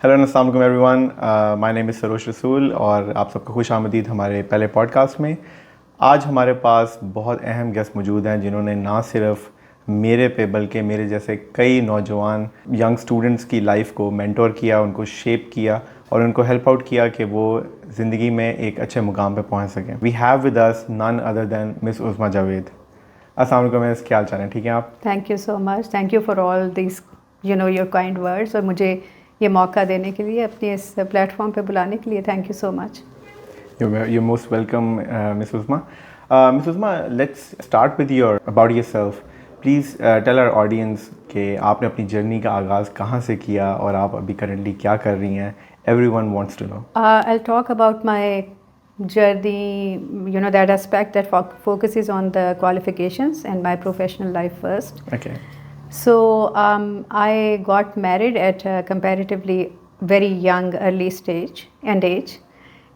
Hello السلام علیکم every one. مائی نیم از سروش رسول اور آپ سب کو خوش آمدید ہمارے پہلے پوڈ کاسٹ میں. آج ہمارے پاس بہت اہم گیسٹ موجود ہیں جنہوں نے نہ صرف میرے پہ بلکہ میرے جیسے کئی نوجوان ینگ اسٹوڈنٹس کی لائف کو مینٹور کیا, ان کو شیپ کیا اور ان کو ہیلپ آؤٹ کیا کہ وہ زندگی میں ایک اچھے مقام پہ پہنچ سکیں. وی ہیو ود اس نن ادر دین مس عظمیٰ جاوید. السلام علیکم مس, کیا حال چال ہیں؟ ٹھیک ہیں آپ؟ Thank you so much. Thank you for all these your kind words, اور مجھے یہ موقع دینے کے لیے, اپنے اس پلیٹ فارم پہ بلانے کے لیے thank you so much. You're most welcome, Ms. Uzma. Ms. Uzma, let's start with about yourself. Please tell our audience کہ آپ نے اپنی جرنی کا آغاز کہاں سے کیا اور آپ ابھی کرنٹلی کیا کر رہی ہیں. Everyone wants to know. I'll talk about my journey, that aspect that focuses on the qualifications and my professional life first. Okay. So I got married at a comparatively very young early stage and age.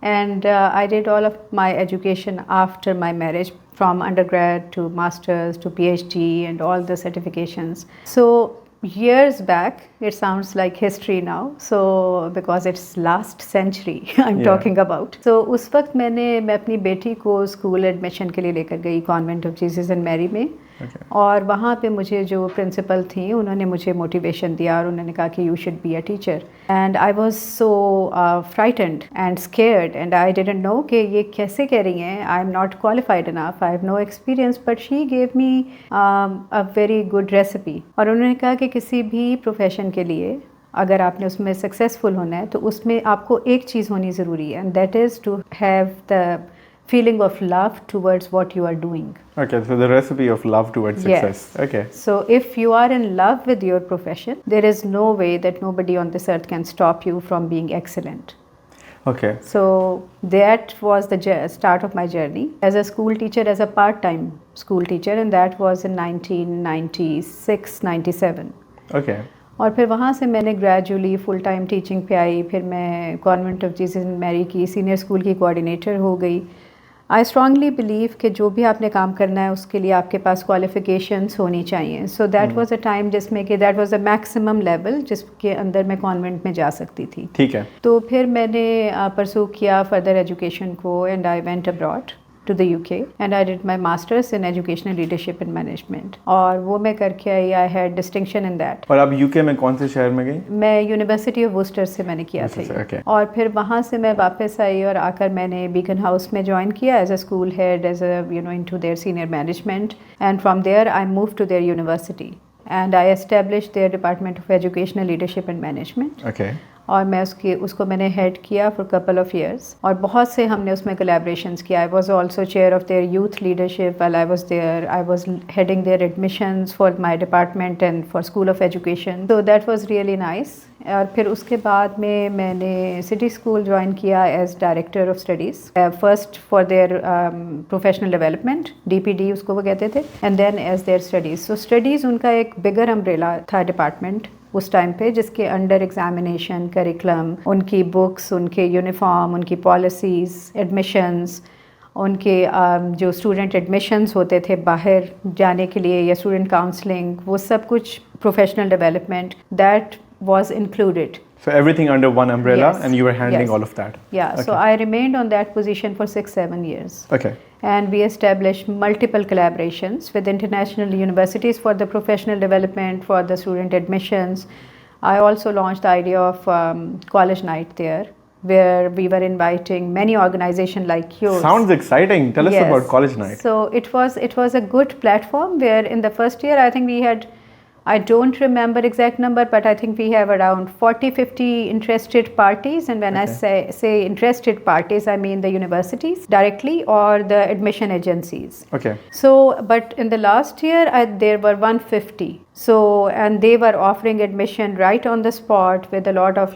And I did all of my education after my marriage, from undergrad to master's to PhD and all the certifications. So years back, it sounds like history now, so because it's last century I'm talking about. So اس وقت میں اپنی بیٹی کو school admission کے لیے لے کر گئی کانوینٹ آف جیسس اینڈ میری میں. اور وہاں پہ مجھے جو پرنسپل تھیں انہوں نے مجھے موٹیویشن دیا اور انہوں نے کہا کہ you should be a teacher. And I was so frightened and scared and I didn't know کہ یہ کیسے کہہ رہی ہیں. I am not qualified enough, I have no experience, but she gave me a very good recipe. اور انہوں نے کہا کہ کسی بھی پروفیشن کے لیے اگر آپ نے اس میں سکسیزفل ہونا ہے تو اس میں آپ کو ایک چیز ہونی ضروری ہے, and that is to have the feeling of love towards what you are doing. Okay, so the recipe of love towards success. Yes. Okay. So if you are in love with your profession, there is no way that nobody on this earth can stop you from being excellent. Okay. So that was the start of my journey as a school teacher, as a part-time school teacher, and that was in 1996-97. Okay. اور پھر وہاں سے میں نے gradually full time teaching پہ آئی. پھر میں convent of Jesus and میری کی سینئر اسکول کی کوآرڈینیٹر ہو گئی. آئی اسٹرانگلی بلیو کہ جو بھی آپ نے کام کرنا ہے اس کے لیے آپ کے پاس کوالیفیکیشنس ہونی چاہیے. سو دیٹ واز اے ٹائم جس میں کہ that was a maximum level جس کے اندر میں کانوینٹ میں جا سکتی تھی. ٹھیک ہے. تو پھر میں نے پرسو کیا فردر ایجوکیشن کو, and I went abroad to the UK and I did my masters in educational leadership and management. اور وہ میں کر کے آئی. I had distinction in that. اور آپ UK میں کون سے شہر میں گئی؟ میں یونیورسٹی آف وسٹر سے میں نے کیا تھا. اور پھر وہاں سے میں واپس آئی اور آ کر میں نے بیکن ہاؤس میں جوائن کیا as a school head, as a into their senior management, and from there I moved to their university and I established their Department of Educational Leadership and Management. Okay. اور میں اس کو میں نے head کیا for couple of years, اور بہت سے ہم نے اس میں کولیبریشنس کیا. I was also chair of their youth leadership well I was there. I was heading their admissions for my department and for school of education. So that was really nice. اور پھر اس کے بعد میں نے City School join کیا as director of studies, first for their professional development, DPD اس کو وہ کہتے تھے, and then as their studies. So studies ان کا ایک بگر امبریلا تھا ڈپارٹمنٹ اس ٹائم پہ, جس کے انڈر ایگزامینیشن, کریکلم, ان کی بکس, ان کے یونیفارم, ان کی پالیسیز, ایڈمیشنز, ان کے جو اسٹوڈنٹ ایڈمیشنز ہوتے تھے باہر جانے کے لیے, یا اسٹوڈنٹ کاؤنسلنگ, وہ سب کچھ professional development that was included. So everything under one umbrella. Yes. And you were handling all of that. Yeah. Okay. So I remained on that position for 6-7 years. Okay. And we established multiple collaborations with international universities for the professional development, for the student admissions. I also launched the idea of college night there, where we were inviting many organizations like yours. Sounds exciting. Tell us about college night. So it was a good platform where in the first year I think we had, I don't remember exact number, but I think we have around 40-50 interested parties. And when I say interested parties, I mean the universities directly or the admission agencies. Okay. So, but in the last year, there were 150. So, and they were offering admission right on the spot with a lot of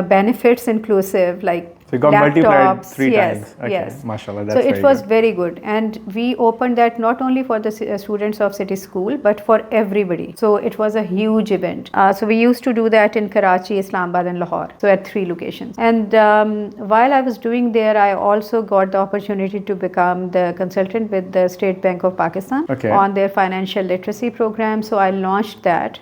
benefits inclusive, like. So So you got multiplied laptops. 3 Yes, times. Okay, yes. mashallah, So that's it very was good. very good, and we opened that not only for the students of City School, but for everybody. So it was a huge event. So we used to do that in Karachi, Islamabad, and Lahore. So at 3 locations. And while I was doing there, I also got the opportunity to become the consultant with the State Bank of Pakistan Okay. on their financial literacy program. So I launched that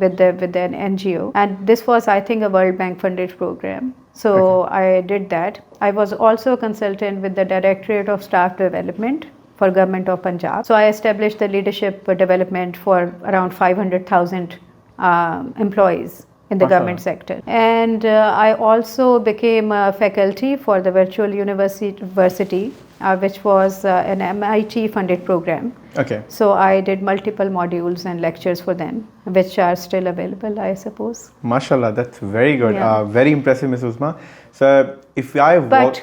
with an NGO, and this was, I think, a World Bank funded program. So I did that. I was also a consultant with the Directorate of Staff Development for Government of Punjab. So I established the leadership development for around 500,000 employees in the government sector. And I also became a faculty for the Virtual University, which was an MIT funded program. Okay. So I did multiple modules and lectures for them, which are still available, I suppose. Mashallah, that's very good. Yeah. Very impressive, Ms. Usma. So if I But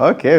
Okay,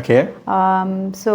Okay. So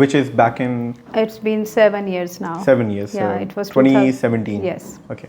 Which is back in It's been 7 years now. 7 years. Yeah, so it was 2017. Yes. Okay.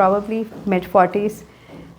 probably mid 40s.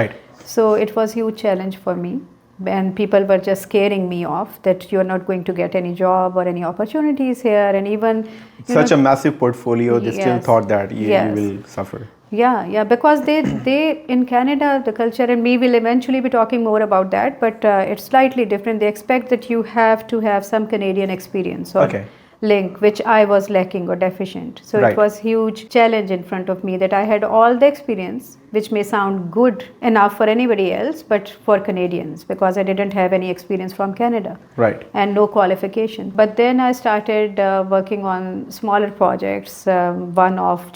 Right. So it was huge challenge for me, and people were just scaring me off that you're not going to get any job or any opportunities here, and even Such a massive portfolio, they still Yes. thought that you Yes. will suffer. yeah, because they in Canada the culture, and we will eventually be talking more about that, but it's slightly different. They expect that you have to have some Canadian experience or Okay. link, which I was lacking or deficient. So Right. it was huge challenge in front of me that I had all the experience, which may sound good enough for anybody else, but for Canadians, because I didn't have any experience from Canada. Right. And no qualification. But then I started working on smaller projects, one of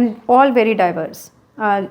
and all very diverse.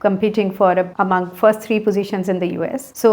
competing for among first 3 positions in the US. So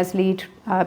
as lead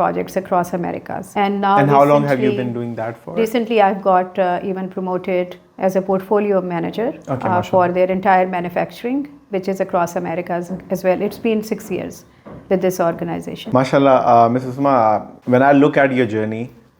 projects across Americas. And now And how long have you been doing that for? Recently I've got even promoted as a portfolio manager for their entire manufacturing, which is across Americas as well. It's been 6 years with this organization. MashaAllah, Ms. Usma, when I look at your journey,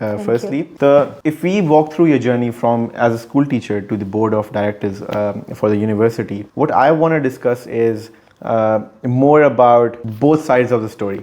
firstly. If we walk through your journey from as a school teacher to the board of directors for the university, what I want to discuss is more about both sides of the story.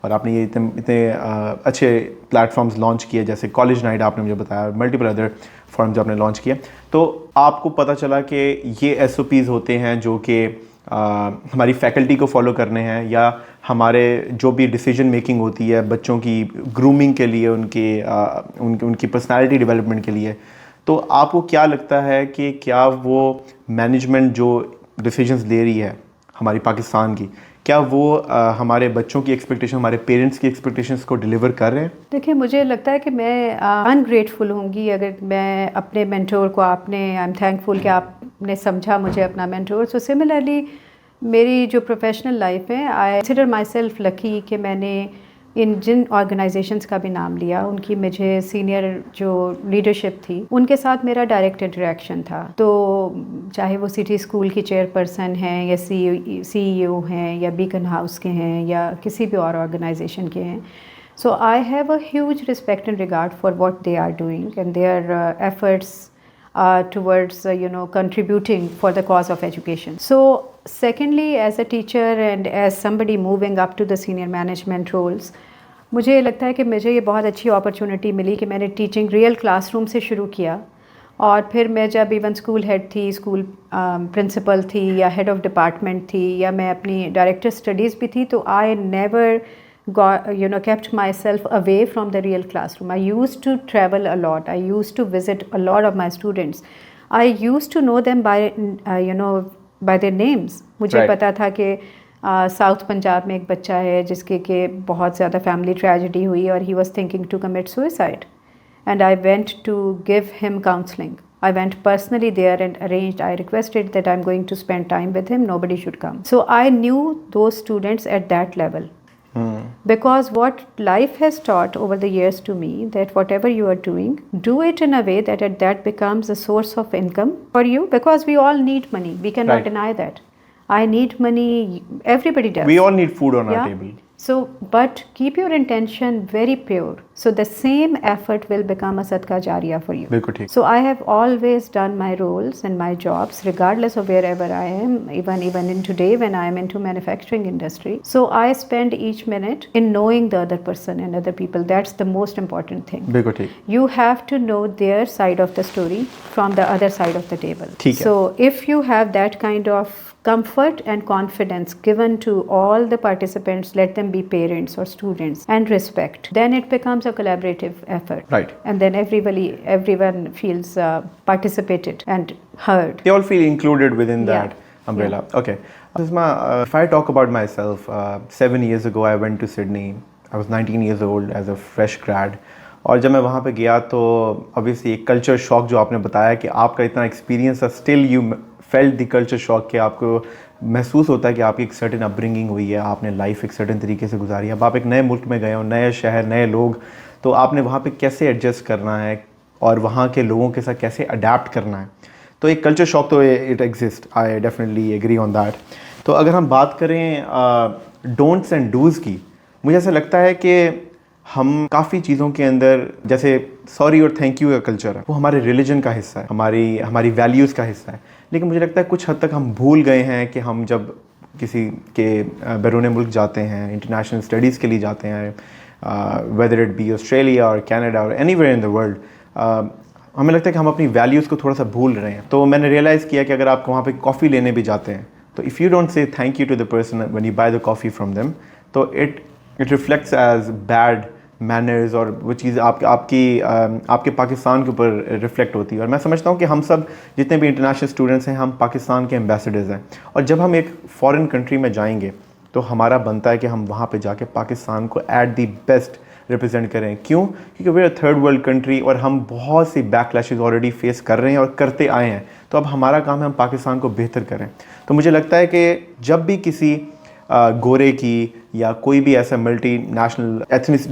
اور آپ نے یہ اتنے اچھے platforms launch کیے جیسے college night آپ نے مجھے بتایا, ملٹیپل ادر فارمز آپ نے لانچ کیے. تو آپ کو پتہ چلا کہ یہ SOPs ہوتے ہیں جو کہ ہماری فیکلٹی کو فالو کرنے ہیں, یا ہمارے جو بھی ڈیسیجن میکنگ ہوتی ہے بچوں کی گرومنگ کے لیے, ان کی پرسنالٹی ڈیولپمنٹ کے لیے. تو آپ کو کیا لگتا ہے کہ کیا وہ مینجمنٹ جو ڈیسیجنز لے رہی ہے ہماری پاکستان کی, کیا وہ ہمارے بچوں کی ایکسپیکٹیشن, ہمارے پیرنٹس کی ایکسپیکٹیشنس کو ڈیلیور کر رہے ہیں؟ دیکھیے مجھے لگتا ہے کہ میں انگریٹفل ہوں گی اگر میں اپنے مینٹور کو آئی ایم تھینکفل کہ آپ نے سمجھا مجھے اپنا مینٹور. سو سملرلی میری جو پروفیشنل لائف ہے, آئی کنسیڈر مائی سیلف لکی کہ میں نے جن آرگنائزیشنس کا بھی نام لیا ان کی مجھے سینئر جو لیڈرشپ تھی ان کے ساتھ میرا ڈائریکٹ انٹریکشن تھا. تو چاہے وہ سٹی اسکول کی چیئرپرسن ہیں یا CEO ہیں یا بیکن ہاؤس کے ہیں یا کسی بھی اور آرگنائزیشن کے ہیں. So I have a huge respect and regard for what they are doing and their efforts towards contributing for the cause of education. So secondly, as a teacher and as somebody moving up to the senior management roles, مجھے لگتا ہے کہ مجھے یہ بہت اچھی opportunity ملی کہ میں نے ٹیچنگ ریئل کلاس روم سے شروع کیا, اور پھر میں جب ایون اسکول ہیڈ تھی, اسکول پرنسپل تھی یا ہیڈ آف ڈپارٹمنٹ تھی یا میں اپنی ڈائریکٹر اسٹڈیز بھی تھی, تو I never kept myself away from the real classroom. I used to travel a lot. I used to visit a lot of my students. I used to know them by by their names. مجھے پتا تھا کہ south Punjab میں ایک بچہ ہے جس کے کہ بہت زیادہ فیملی ٹریجڈی ہوئی اور he was thinking to commit suicide. And I went to give him counseling. I went personally there and arranged, I requested that I'm going to spend time with him, nobody should come. So I knew those students at that level. Because what life has taught over the years to me, that whatever you are doing, do it in a way that becomes a source of income for you, because we all need money. We cannot deny that. I need money, everybody does. We all need food on our table. So, but keep your intention very pure. So the same effort will become a sadqa jariyah for you. بالکل ٹھیک. So I have always done my roles and my jobs regardless of wherever I am, even in today when I am into manufacturing industry. So I spend each minute in knowing the other person and other people. That's the most important thing. بالکل ٹھیک. You have to know their side of the story from the other side of the table. ٹھیک ہے. So if you have that kind of comfort and confidence given to all the participants, let them be parents or students, and respect, then it becomes a collaborative effort. Right. And then everyone feels participated and heard. They all feel included within that umbrella. Yeah. Okay. Asma, if I talk about myself, 7 years ago I went to Sydney. I was 19 years old as a fresh grad. اور جب میں وہاں پہ گیا تو obviously ایک culture shock جو آپ نے بتایا کہ آپ کا اتنا ایکسپیرینس تھا, still you felt the culture shock, کہ آپ کو محسوس ہوتا ہے کہ آپ کی ایک سرٹن اپ برنگنگ ہوئی ہے, آپ نے لائف ایک سرٹن طریقے سے گزاری ہے. اب آپ ایک نئے ملک میں گئے ہو, نئے شہر, نئے لوگ, تو آپ نے وہاں پہ کیسے ایڈجسٹ کرنا ہے اور وہاں کے لوگوں کے ساتھ کیسے اڈیپٹ کرنا ہے. تو ایک کلچر شاک تو it exist, I definitely agree on that. تو اگر ہم بات کریں ڈونٹس اینڈ ڈوز کی, مجھے ایسا لگتا ہے کہ ہم کافی چیزوں کے اندر, جیسے سوری اور تھینک یو کا کلچر ہے, وہ ہمارے ریلیجن کا حصہ ہے, ہماری ویلیوز کا حصہ ہے. لیکن مجھے لگتا ہے کچھ حد تک ہم بھول گئے ہیں کہ ہم جب کسی کے بیرون ملک جاتے ہیں, انٹرنیشنل اسٹڈیز کے لیے جاتے ہیں, ویدر اٹ بی آسٹریلیا اور کینیڈا اور any where in the world, ہمیں لگتا ہے کہ ہم اپنی ویلیوز کو تھوڑا سا بھول رہے ہیں. تو میں نے ریئلائز کیا کہ اگر آپ وہاں پہ کافی لینے بھی جاتے ہیں, تو if you don't say thank you to the person when you buy the coffee from them, تو it reflects as bad manners, اور وہ چیز آپ کے پاکستان کے اوپر ریفلیکٹ ہوتی ہے. اور میں سمجھتا ہوں کہ ہم سب جتنے بھی انٹرنیشنل اسٹوڈنٹس ہیں, ہم پاکستان کے ایمبیسڈرز ہیں, اور جب ہم ایک فارن کنٹری میں جائیں گے تو ہمارا بنتا ہے کہ ہم وہاں پہ جا کے پاکستان کو ایٹ دی بیسٹ ریپرزینٹ کریں. کیوں؟ کیونکہ we are third world country اور ہم بہت سی بیک لیشز آلریڈی فیس کر رہے ہیں اور کرتے آئے ہیں. تو اب ہمارا کام ہے ہم پاکستان کو بہتر کریں. تو مجھے لگتا ہے کہ جب بھی کسی گورے کی یا کوئی بھی ایسا ملٹی نیشنل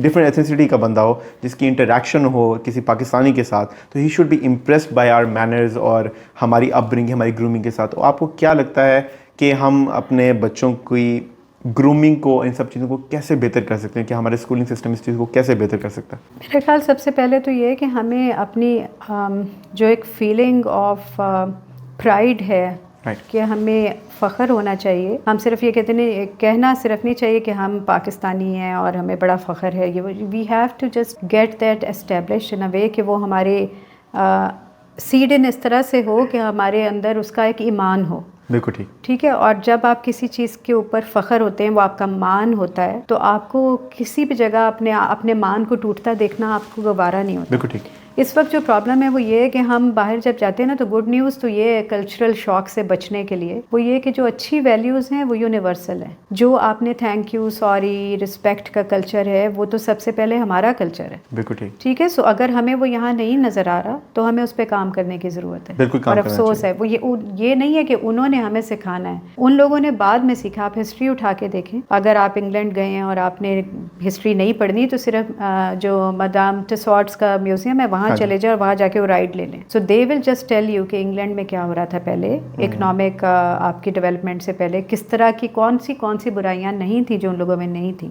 ڈفرینٹ ایتھنیسٹی کا بندہ ہو جس کی انٹریکشن ہو کسی پاکستانی کے ساتھ, تو he should be impressed by our manners اور ہماری اپ برنگنگ, ہماری گرومنگ کے ساتھ. تو آپ کو کیا لگتا ہے کہ ہم اپنے بچوں کی گرومنگ کو, ان سب چیزوں کو کیسے بہتر کر سکتے ہیں, کہ ہمارے اسکولنگ سسٹم اس چیز کو کیسے بہتر کر سکتا ہے؟ میرے خیال سب سے پہلے تو یہ ہے کہ ہمیں اپنی جو ایک فیلنگ آف پرائڈ ہے کہ ہمیں فخر ہونا چاہیے. ہم صرف یہ کہنا صرف نہیں چاہیے کہ ہم پاکستانی ہیں اور ہمیں بڑا فخر ہے. We have to just get that established in a way کہ وہ ہمارے سیڈن اس طرح سے ہو کہ ہمارے اندر اس کا ایک ایمان ہو. بالکل ٹھیک ہے. اور جب آپ کسی چیز کے اوپر فخر ہوتے ہیں, وہ آپ کا مان ہوتا ہے, تو آپ کو کسی بھی جگہ اپنے مان کو ٹوٹتا دیکھنا آپ کو گوارا نہیں ہوتا. بالکل ٹھیک. اس وقت جو پرابلم ہے وہ یہ ہے کہ ہم باہر جب جاتے ہیں نا, تو گڈ نیوز تو یہ ہے کلچرل شاک سے بچنے کے لیے, وہ یہ کہ جو اچھی ویلیوز ہیں وہ یونیورسل ہیں. جو آپ نے تھینک یو, سوری, رسپیکٹ کا کلچر ہے, وہ تو سب سے پہلے ہمارا کلچر ہے. بالکل ٹھیک. ٹھیک ہے. سو اگر ہمیں وہ یہاں نہیں نظر آ رہا تو ہمیں اس پہ کام کرنے کی ضرورت ہے. بالکل. اور افسوس ہے وہ یہ نہیں ہے کہ انہوں نے ہمیں سکھانا ہے, ان لوگوں نے بعد میں سیکھا. آپ ہسٹری اٹھا کے دیکھیں, اگر آپ انگلینڈ گئے ہیں اور آپ نے ہسٹری نہیں پڑھنی تو صرف جو مدام ٹساڈس کا میوزیم ہے وہاں چلے جائیں اور وہاں جا کے وہ رائڈ لے لیں. سو they will just tell you کہ انگلینڈ میں کیا ہو رہا تھا پہلے, اکنامک آپ کی ڈیولپمنٹ سے پہلے کس طرح کی کون سی برائیاں نہیں تھیں جو ان لوگوں میں نہیں تھیں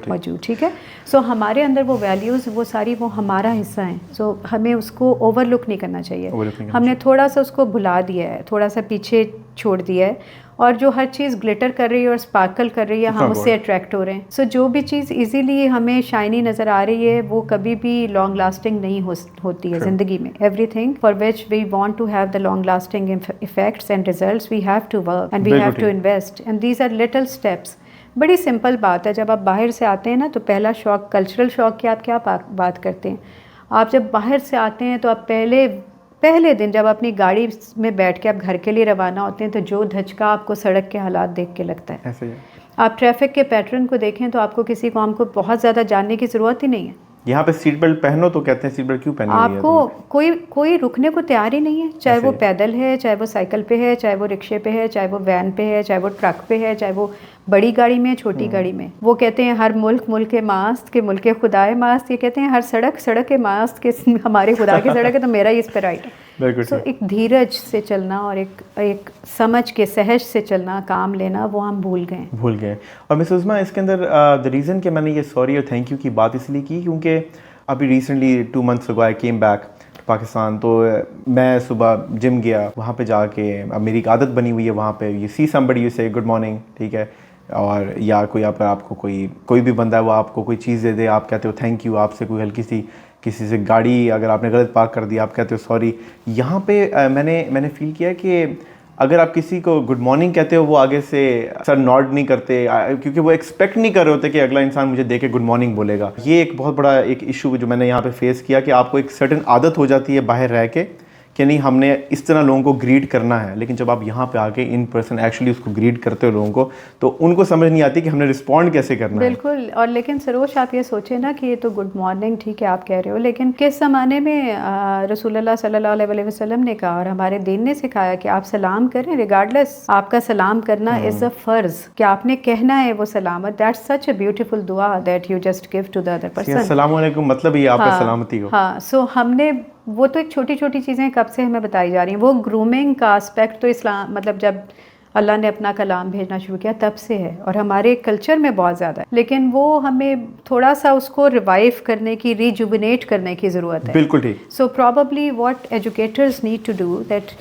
موجود. ٹھیک ہے. سو ہمارے اندر وہ ویلیوز وہ ساری وہ ہمارا حصہ ہیں. سو ہمیں اس کو اوور لک نہیں کرنا چاہیے. ہم نے تھوڑا سا اس کو بھلا دیا ہے, تھوڑا سا پیچھے چھوڑ دیا ہے, اور جو ہر چیز گلٹر کر رہی ہے اور اسپارکل کر رہی ہے ہم اس سے اٹریکٹ ہو رہے ہیں. سو جو بھی چیز ایزیلی ہمیں شائنی نظر آ رہی ہے وہ کبھی بھی لانگ لاسٹنگ نہیں ہوتی ہے زندگی میں. Everything for which we want to have the long lasting effects and results we have to work and we have to invest, and these are little steps. بڑی سمپل بات ہے. جب آپ باہر سے آتے ہیں نا, تو پہلا شوق کلچرل شوق کی آپ کیا بات کرتے ہیں. آپ جب باہر سے آتے ہیں تو آپ پہلے دن جب اپنی گاڑی میں بیٹھ کے آپ گھر کے لیے روانہ ہوتے ہیں تو جو دھچکا آپ کو سڑک کے حالات دیکھ کے لگتا ہے. آپ ٹریفک کے پیٹرن کو دیکھیں تو آپ کو کسی قوم کو بہت زیادہ جاننے کی ضرورت ہی نہیں ہے. یہاں پہ سیٹ بیلٹ پہنو تو کہتے ہیں سیٹ بیلٹ کیوں پہنی ہوئی ہے. آپ کو کوئی رکنے کو تیار ہی نہیں ہے, چاہے وہ پیدل ہے, چاہے وہ سائیکل پہ ہے, چاہے وہ رکشے پہ ہے, چاہے وہ وین پہ ہے, چاہے وہ ٹرک پہ ہے, چاہے وہ بڑی گاڑی میں, چھوٹی گاڑی میں. وہ کہتے ہیں ہر ملک ماست کے ملک خدائے ماست. یہ کہتے ہیں ہر سڑک کے ماست کے ہمارے خدا کی سڑک ہے تو میرا ہی اس پہ رائٹ ہے. سو ایک دھیرج سے چلنا اور ایک سمجھ کے سہج سے چلنا, کام لینا, وہ ہم بھول گئے. اور مسز عظمیٰ اس کے اندر دا ریزن کہ میں نے یہ سوری اور تھینک یو کی بات اس لیے کی کیونکہ ابھی recently 2 months ago I came back Pakistan. تو میں صبح جم گیا, وہاں پہ جا کے اب میری ایک عادت بنی ہوئی ہے وہاں پہ یو سی somebody یو سے گڈ مارننگ, ٹھیک ہے, اور یا کوئی آپ کو کوئی بھی بندہ ہے وہ آپ کو کوئی چیز دے دے, آپ کہتے ہو تھینک یو. آپ سے کوئی ہلکی سی کسی سے گاڑی اگر آپ نے غلط پارک کر دیا آپ کہتے ہو سوری. یہاں پہ میں نے فیل کیا کہ اگر آپ کسی کو گڈ مارننگ کہتے ہو وہ آگے سے سر نوڈ نہیں کرتے کیونکہ وہ ایکسپیکٹ نہیں کر رہے ہوتے کہ اگلا انسان مجھے دیکھ کے گڈ مارننگ بولے گا. یہ ایک بہت بڑا ایک ایشو جو میں نے یہاں پہ فیس کیا کہ آپ کو ایک سرٹن عادت ہو جاتی ہے باہر رہ کے کہ نہیں ہم نے اس طرح لوگوں کو گریٹ کرنا ہے, لیکن جب آپ یہاں پہ آ کے ان پرسن ایکچولی اس کو گریٹ کرتے ہو لوگوں کو تو ان کو سمجھ نہیں آتی کہ ہم نے رسپونڈ کیسے کرنا ہے. بالکل. اور لیکن سروش آپ یہ سوچیں نا کہ یہ تو گڈ مارننگ ٹھیک ہے آپ کہہ رہے ہو, لیکن کس زمانے میں رسول اللہ صلی اللہ علیہ وسلم نے کہا اور ہمارے دین نے سکھایا کہ آپ سلام کریں ریگارڈلیس. آپ کا سلام کرنا از اے فرض کہ آپ نے کہنا ہے وہ سلامت. دیٹس سچ اے بیوٹیفل دعا that you just gave to the other person. السلام علیکم مطلب یہ آپ کا سلامتی ہو. ہاں. سو ہم نے وہ تو ایک چھوٹی چیزیں کب سے ہمیں بتائی جا رہی ہیں. وہ گرومنگ کا اسپیکٹ تو اسلام مطلب جب اللہ نے اپنا کلام بھیجنا شروع کیا تب سے ہے اور ہمارے کلچر میں بہت زیادہ ہے, لیکن وہ ہمیں تھوڑا سا اس کو ریوائیو کرنے کی, ریجوبنیٹ کرنے کی ضرورت ہے. بالکل ٹھیک. So probably what educators need to do that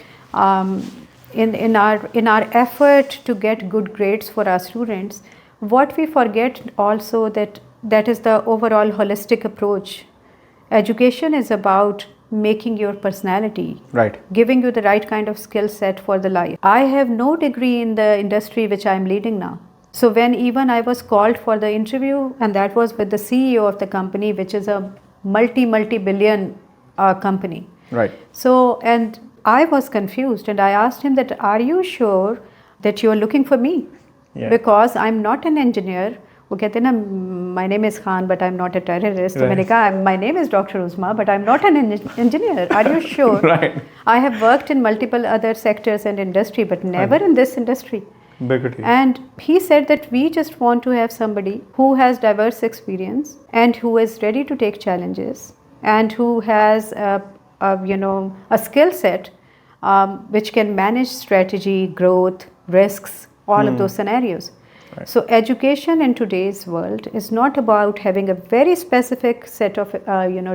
in our effort to get good grades for our students, what we forget also that is the overall holistic approach. Education is about making your personality, right, giving you the right kind of skill set for the life. I have no degree in the industry which I am leading now. So when even I was called for the interview, and that was with the CEO of the company, which is a multi-billion company. Right. So, and I was confused and I asked him that, are you sure that you are looking for me? Yeah. Because I'm not an engineer. وہ کہتے ہیں نا my name is Khan but I'm not a terrorist. تو میں نے کہا my name is Dr. Uzma but I'm not an engineer. Are you sure? Right. I have worked in multiple other sectors and industry but never in this industry. And he said that we just want to have somebody who has diverse experience and who is ready to take challenges and who has a skill set which can manage strategy, growth, risks, all of those scenarios. Right. So education in today's world is not about having a very specific set of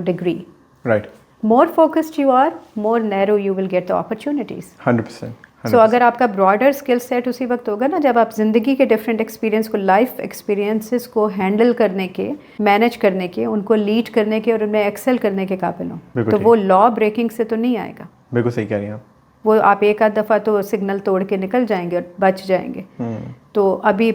degree. Right. More focused you are, more narrow you will get the opportunities. 100%. سو اگر آپ کا broader skill set اسی وقت ہوگا نا جب آپ زندگی کے ڈفرینٹ ایکسپیرینس کو، لائف ایکسپیرینسز کو ہینڈل کرنے کے، مینیج کرنے کے، ان کو لیڈ کرنے کے اور ان میں ایکسل کرنے کے قابل ہوں، تو وہ لا بریکنگ سے تو نہیں آئے گا. بالکل صحیح کہہ رہی ہیں آپ. وہ آپ ایک آدھ دفعہ تو سگنل توڑ کے نکل جائیں گے اور بچ جائیں گے. تو ابھی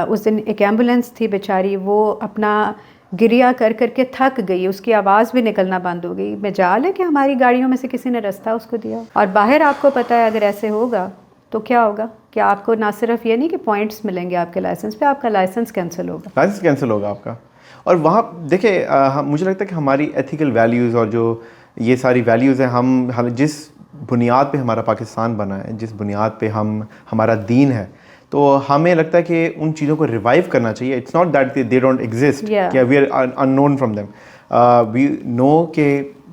اس دن ایک ایمبولینس تھی بیچاری، وہ اپنا گریا کر کر کے تھک گئی، اس کی آواز بھی نکلنا بند ہو گئی. مجال ہے کہ ہماری گاڑیوں میں سے کسی نے رستہ اس کو دیا. اور باہر آپ کو پتہ ہے اگر ایسے ہوگا تو کیا ہوگا کہ آپ کو نہ صرف یہ نہیں کہ پوائنٹس ملیں گے آپ کے لائسنس پہ، آپ کا لائسنس کینسل ہوگا. لائسنس کینسل ہوگا آپ کا. اور وہاں دیکھیں مجھے لگتا ہے کہ ہماری ایتھیکل ویلیوز اور جو یہ ساری ویلیوز ہیں، ہم جس بنیاد پہ ہمارا پاکستان بنا ہے، جس بنیاد پہ ہمارا دین ہے، تو ہمیں لگتا ہے کہ ان چیزوں کو ریوائیو کرنا چاہیے. It's not that they don't exist, کہ we are unknown from them. We know کہ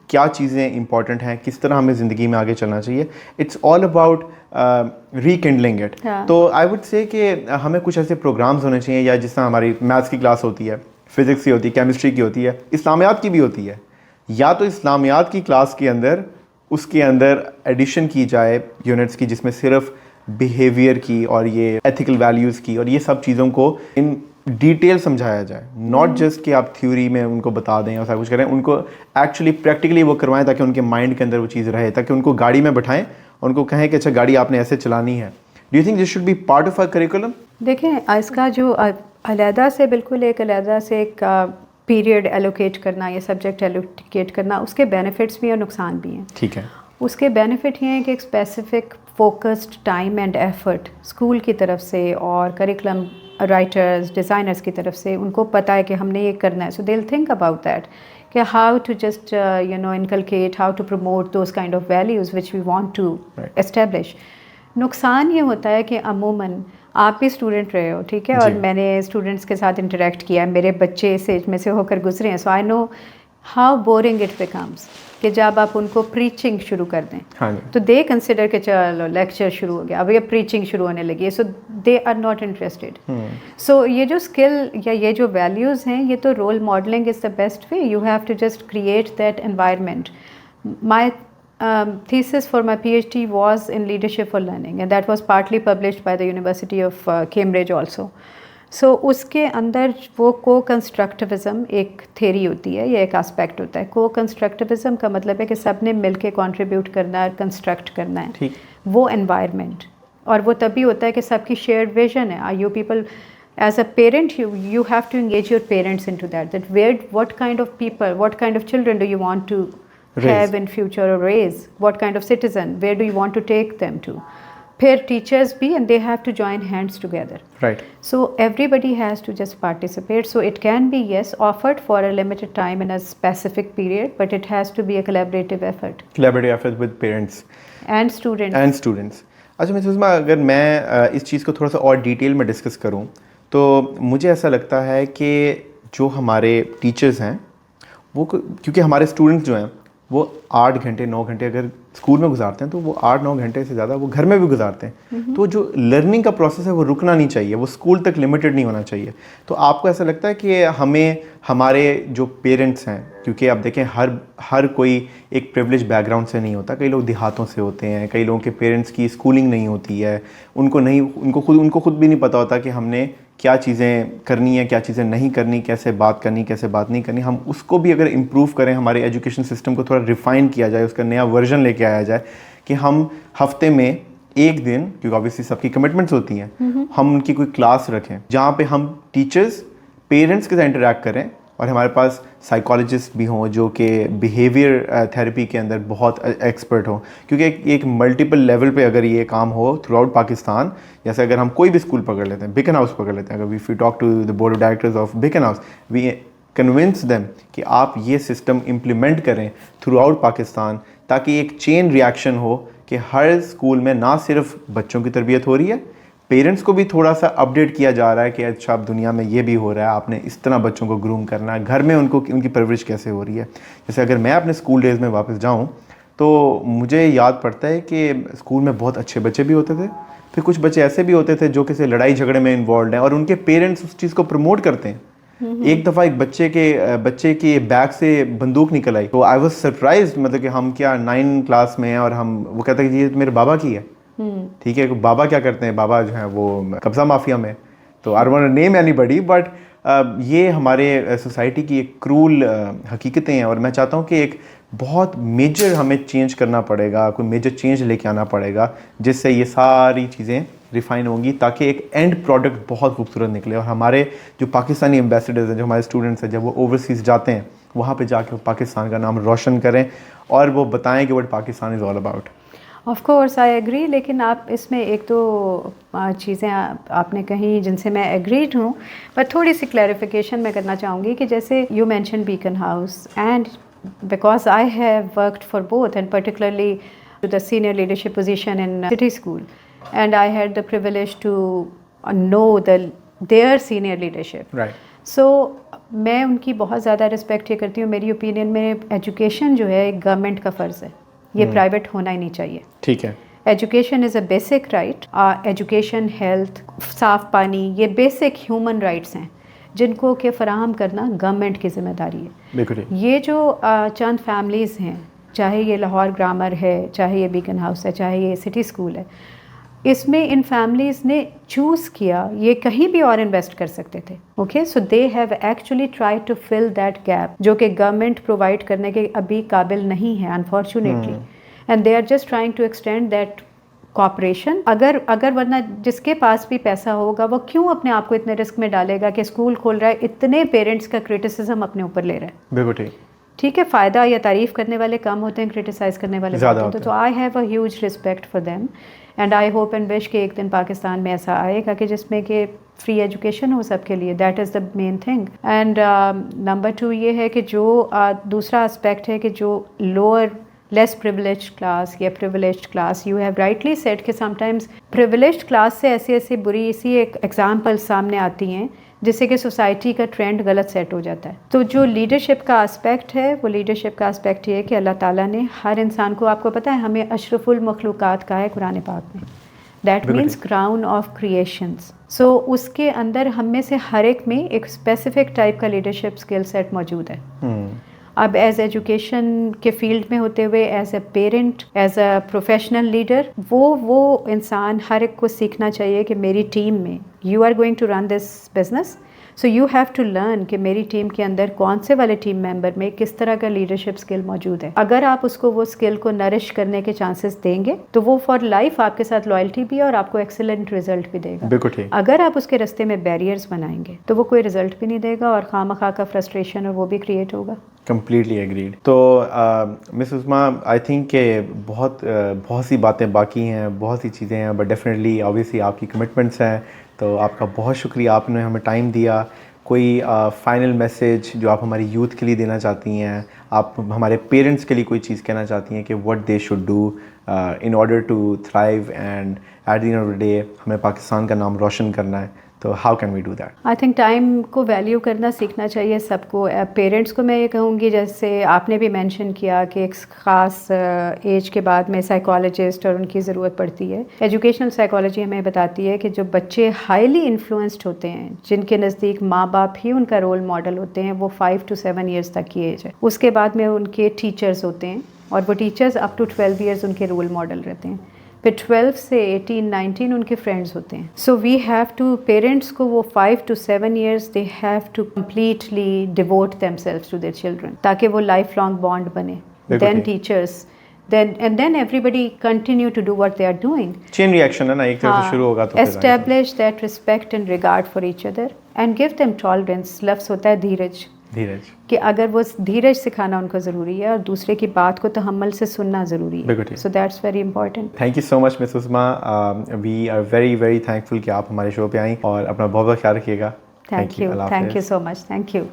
کیا چیزیں امپورٹنٹ ہیں، کس طرح ہمیں زندگی میں آگے چلنا چاہیے. It's all about rekindling it. تو آئی وڈ سے کہ ہمیں کچھ ایسے پروگرامز ہونے چاہیے، یا جس طرح ہماری میتھس کی کلاس ہوتی ہے، فزکس کی ہوتی ہے، کیمسٹری کی ہوتی ہے، اسلامیات کی بھی ہوتی ہے. یا تو اسلامیات کی کلاس کے اندر اس کے اندر ایڈیشن کی جائے یونٹس کی، جس میں صرف بیہیویئر کی اور یہ ایتھیکل ویلیوز کی اور یہ سب چیزوں کو ان ڈیٹیل سمجھایا جائے. ناٹ جسٹ کہ آپ تھیوری میں ان کو بتا دیں اور سب کچھ کریں، ان کو ایکچولی پریکٹیکلی وہ کروائیں تاکہ ان کے مائنڈ کے اندر وہ چیز رہے، تاکہ ان کو گاڑی میں بٹھائیں اور ان کو کہیں کہ اچھا گاڑی آپ نے ایسے چلانی ہے. Do you think this should be part of our curriculum? دیکھیں اس کا جو علیحدہ سے بالکل علیحدہ سے ایک پیریڈ ایلوکیٹ کرنا، یہ سبجیکٹ ایلوکیٹ کرنا، اس کے بینیفٹس بھی اور نقصان بھی ہیں. ٹھیک ہے. اس کے بینیفٹ یہ ہیں کہ ایک specific focused time and effort school کی طرف سے اور کریکولم رائٹرز، ڈیزائنرز کی طرف سے ان کو پتہ ہے کہ ہم نے یہ کرنا ہے. So they will think about that کہ how to just inculcate, how to promote those kind of values which we want to establish. نقصان یہ ہوتا ہے کہ عموماً آپ بھی اسٹوڈنٹ رہے ہو، ٹھیک ہے، اور میں نے اسٹوڈنٹس کے ساتھ انٹریکٹ کیا ہے، میرے بچے اس ایج میں سے ہو کر گزرے ہیں. So I know how boring it becomes کہ جب آپ ان کو پریچنگ شروع کر دیں تو دے کنسیڈر کہ چلو لیکچر شروع ہو گیا، اب یہ پریچنگ شروع ہونے لگی ہے. So they are not interested. سو یہ جو اسکل یا یہ جو ویلیوز ہیں، یہ تو role modelling is the best way. You have to just create that environment. My thesis for my PhD was in leadership for learning, and that was partly published by the University of Cambridge also. So اس کے اندر وہ کو constructivism ایک theory ہوتی ہے، یہ ایک aspect ہوتا ہے. کو کنسٹرکٹیوزم کا مطلب ہے کہ سب نے مل کے کنٹریبیوٹ کرنا ہے، کنسٹرکٹ کرنا ہے وہ انوائرمنٹ. اور وہ تبھی ہوتا ہے کہ سب کی شیئرڈ ویژن ہے. You people as a parent you have to engage your parents into that what kind of people, what kind of children do you want to have in future or raise, what kind of citizen, where do you want to take them to. Peer teachers be, and they have to join hands together, right? So everybody has to just participate. So it can be, yes, offered for a limited time in a specific period, but it has to be a collaborative effort with parents and students. اچھا میں سوچا اگر میں اس چیز کو تھوڑا سا اور ڈیٹیل میں ڈسکس کروں تو مجھے ایسا لگتا ہے کہ جو ہمارے ٹیچرز ہیں وہ، کیونکہ ہمارے اسٹوڈنٹس جو ہیں وہ 8 گھنٹے 9 گھنٹے اگر اسکول میں گزارتے ہیں تو وہ 8-9 گھنٹے سے زیادہ وہ گھر میں بھی گزارتے ہیں. تو جو لرننگ کا پروسیس ہے وہ رکنا نہیں چاہیے، وہ اسکول تک لمیٹڈ نہیں ہونا چاہیے. تو آپ کو ایسا لگتا ہے کہ ہمیں ہمارے جو پیرنٹس ہیں، کیونکہ آپ دیکھیں ہر کوئی ایک پریولیج بیک گراؤنڈ سے نہیں ہوتا، کئی لوگ دیہاتوں سے ہوتے ہیں، کئی لوگوں کے پیرنٹس کی اسکولنگ نہیں ہوتی ہے، ان کو خود بھی نہیں پتہ ہوتا کہ ہم نے کیا چیزیں کرنی ہے، کیا چیزیں نہیں کرنی، کیسے بات کرنی، کیسے بات نہیں کرنی. ہم اس کو بھی اگر امپروو کریں، ہمارے ایجوکیشن سسٹم کو تھوڑا ریفائن کیا جائے، اس کا نیا ورژن لے کے آیا جائے کہ ہم ہفتے میں ایک دن، کیونکہ آبویسلی سب کی کمٹمنٹس ہوتی ہیں، ہم ان کی کوئی کلاس رکھیں جہاں پہ ہم ٹیچرز پیرنٹس کے ساتھ انٹریکٹ کریں، اور ہمارے پاس سائیکالوجسٹ بھی ہوں جو کہ بیہیویئر تھیراپی کے اندر بہت ایکسپرٹ ہوں. کیونکہ ایک ملٹیپل لیول پہ اگر یہ کام ہو تھرو آؤٹ پاکستان، جیسے اگر ہم کوئی بھی اسکول پکڑ لیتے ہیں، بیکن ہاؤس پکڑ لیتے ہیں، اگر we talk to the board of directors of Beaconhouse, we convince them کہ آپ یہ سسٹم امپلیمنٹ کریں تھرو آؤٹ پاکستان، تاکہ ایک چین ریئیکشن ہو کہ ہر اسکول میں نہ صرف بچوں کی تربیت ہو رہی ہے، پیرنٹس کو بھی تھوڑا سا اپڈیٹ کیا جا رہا ہے کہ اچھا اب دنیا میں یہ بھی ہو رہا ہے، آپ نے اس طرح بچوں کو گروم کرنا ہے، گھر میں ان کی پرورش کیسے ہو رہی ہے. جیسے اگر میں اپنے اسکول ڈیز میں واپس جاؤں تو مجھے یاد پڑتا ہے کہ اسکول میں بہت اچھے بچے بھی ہوتے تھے، پھر کچھ بچے ایسے بھی ہوتے تھے جو کسی لڑائی جھگڑے میں انوالوڈ ہیں، اور ان کے پیرنٹس اس چیز کو پروموٹ کرتے ہیں. ایک دفعہ ایک بچے کے بیگ سے بندوق نکل آئی، تو آئی واز سرپرائزڈ، مطلب کہ ہم کیا 9 کلاس میں ہیں اور وہ کہتا ہے کہ یہ میرے بابا کی ہے. ٹھیک ہے. بابا کیا کرتے ہیں, بابا جو ہیں وہ قبضہ مافیا میں, تو I don't name anybody, but یہ ہمارے سوسائٹی کی ایک کرول حقیقتیں ہیں, اور میں چاہتا ہوں کہ ایک بہت میجر ہمیں چینج کرنا پڑے گا, کوئی میجر چینج لے کے آنا پڑے گا جس سے یہ ساری چیزیں ریفائن ہوں گی, تاکہ ایک اینڈ پروڈکٹ بہت خوبصورت نکلے. اور ہمارے جو پاکستانی ایمبیسڈرز ہیں, جو ہمارے اسٹوڈنٹس ہیں, جب وہ اوورسیز جاتے ہیں وہاں پہ جا کے پاکستان کا نام روشن کریں اور وہ بتائیں کہ what Pakistan is all about. Of course I agree, لیکن آپ اس میں ایک دو چیزیں آپ نے کہیں جن سے میں ایگریڈ ہوں, بٹ تھوڑی سی کلیریفیکیشن میں کرنا چاہوں گی کہ جیسے you mention Beaconhouse, and because I have worked for both and particularly to the senior leadership position in City School, and I had the privilege to know their senior leadership. So میں ان کی بہت زیادہ respect یہ کرتی ہوں. میری opinion میں ایجوکیشن جو ہے ایک گورنمنٹ کا فرض ہے, یہ پرائیویٹ ہونا ہی نہیں چاہیے. ٹھیک ہے. Education is a basic right. Education, health, صاف پانی, یہ بیسک ہیومن رائٹس ہیں جن کو کہ فراہم کرنا گورنمنٹ کی ذمہ داری ہے. یہ جو چند فیملیز ہیں, چاہے یہ لاہور گرامر ہے, چاہے یہ بیکن ہاؤس ہے, چاہے یہ سٹی اسکول ہے, اس میں ان فیملیز نے چوز کیا, یہ کہیں بھی اور انویسٹ کر سکتے تھے. Okay, so they have actually try to fill that gap جو کہ گورنمنٹ پرووائڈ کرنے کے ابھی قابل نہیں ہے unfortunately, and they are just trying to extend that cooperation. اگر ورنہ جس کے پاس بھی پیسہ ہوگا وہ کیوں اپنے آپ کو اتنے رسک میں ڈالے گا کہ اسکول کھول رہا ہے, اتنے پیرنٹس کا کرٹیسزم اپنے اوپر لے رہا ہے. بالکل ٹھیک ہے, فائدہ یا تعریف کرنے والے کم ہوتے ہیں, کرٹیسائز کرنے والے زیادہ ہوتے ہیں. تو I have a huge respect for them, and I hope and wish کہ ایک دن پاکستان میں ایسا آئے گا کہ جس میں کہ فری ایجوکیشن ہو سب کے لیے. That is the main thing. And number 2 یہ ہے کہ جو دوسرا اسپیکٹ ہے کہ جو لوور لیس پریولیجڈ کلاس یا privileged class, you have rightly said کہ سم ٹائمز پریولیجڈ کلاس سے ایسی بری ایک ایگزامپل سامنے آتی ہیں جس سے کہ سوسائٹی کا ٹرینڈ غلط سیٹ ہو جاتا ہے. تو جو لیڈرشپ کا اسپیکٹ ہے, وہ لیڈرشپ کا اسپیکٹ یہ ہے کہ اللہ تعالیٰ نے ہر انسان کو, آپ کو پتہ ہے ہمیں اشرف المخلوقات کہا ہے قرآن پاک میں, that means crown of creations. So اس کے اندر ہم میں سے ہر ایک میں ایک اسپیسیفک ٹائپ کا لیڈرشپ اسکل سیٹ موجود ہے. اب ایز ایجوکیشن کے فیلڈ میں ہوتے ہوئے, as a parent, as a professional leader, وہ انسان ہر ایک کو سیکھنا چاہیے کہ میری ٹیم میں you are going to run this business, so you have to learn کہ میری ٹیم کے اندر کون سے والے ٹیم ممبر میں کس طرح کا لیڈرشپ اسکل موجود ہے. اگر آپ اس کو وہ اسکل کو نرش کرنے کے چانسز دیں گے تو وہ فار لائف آپ کے ساتھ لائلٹی بھی ہے اور آپ کو ایکسلنٹ رزلٹ بھی دے گا. اگر آپ اس کے راستے میں بیریئرز بنائیں گے تو وہ کوئی رزلٹ بھی نہیں دے گا, اور خواہ مخواہ کا فرسٹریشن اور وہ بھی کریٹ ہوگا. Completely agreed. تو مس عظمیٰ, آئی تھنک کہ بہت سی باتیں باقی ہیں, بہت سی چیزیں ہیں, بٹ ڈیفینیٹلی آبویسلی آپ کی کمٹمنٹس ہیں, تو آپ کا بہت شکریہ, آپ نے ہمیں ٹائم دیا. کوئی فائنل میسیج جو آپ ہماری یوتھ کے لیے دینا چاہتی ہیں, آپ ہمارے پیرنٹس کے لیے کوئی چیز کہنا چاہتی ہیں کہ what they should do in order to thrive, and at the end of the day ہمیں پاکستان کا نام روشن کرنا ہے, تو how can we do that? I think time کو ویلیو کرنا سیکھنا چاہیے سب کو. پیرنٹس کو میں یہ کہوں گی, جیسے آپ نے بھی مینشن کیا کہ ایک خاص ایج کے بعد میں سائیکالوجسٹ اور ان کی ضرورت پڑتی ہے. ایجوکیشنل سائیکالوجی ہمیں بتاتی ہے کہ جو بچے ہائیلی انفلوئنسڈ ہوتے ہیں, جن کے نزدیک ماں باپ ہی ان کا رول ماڈل ہوتے ہیں, وہ 5 to 7 ایئرس تک کی ایج ہے. اس کے بعد میں ان کے ٹیچرز ہوتے ہیں, اور وہ ٹیچرز اپ ٹو 12 ایئرس ان کے رول ماڈل رہتے ہیں. پھر 12 سے 18, 19 ان کے فرینڈس ہوتے ہیں. So we have to, parents کو وہ 5 to 7 years they have to completely devote themselves to their children, تاکہ وہ لائف لانگ بانڈ بنے. Then teachers, and then everybody continue to do what they are doing. Chain reaction ہے نا, ایک طرف سے شروع ہوگا تو establish that respect and regard for each other and give them tolerance. لفظ ہوتا ہے دھیرج, کہ اگر وہ دھیرج سکھانا ان کو ضروری ہے, اور دوسرے کی بات کو تحمل سے سننا ضروری ہے. So that's very important. Thank you so much miss Uzma, we are very very thankful کہ آپ ہمارے شو پہ آئیں, اور اپنا بہت بہت خیال رکھیے گا. Thank you so much. Thank you.